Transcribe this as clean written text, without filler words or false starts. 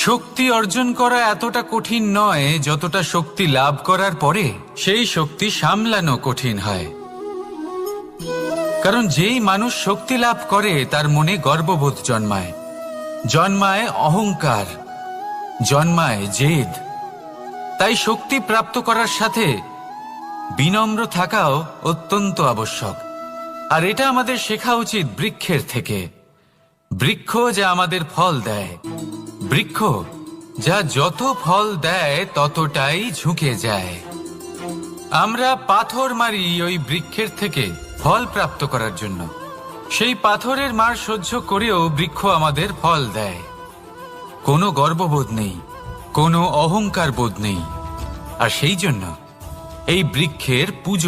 শক্তি অর্জন করা এতটা কঠিন নয় যতটা শক্তি লাভ করার পরে সেই শক্তি সামলানো কঠিন হয়। কারণ যেই মানুষ শক্তি লাভ করে তার মনে গর্ববোধ জন্মায়, জন্মায় অহংকার, জন্মায় জেদ। তাই শক্তি প্রাপ্ত করার সাথে বিনম্র থাকাও অত্যন্ত আবশ্যক। আর এটা আমাদের শেখা উচিত বৃক্ষের থেকে। বৃক্ষ যা আমাদের ফল দেয়, বৃক্ষ যা যত ফল দেয় ততটাই ঝুঁকে যায়। আমরা পাথর মারি ওই বৃক্ষের থেকে ফল প্রাপ্ত করার জন্য। সেই পাথরের মার সহ্য করেও বৃক্ষ আমাদের ফল দেয়। কোনো গর্ববোধ নেই, কোনো অহংকার বোধ নেই। আর সেই জন্য এই বৃক্ষের পুজো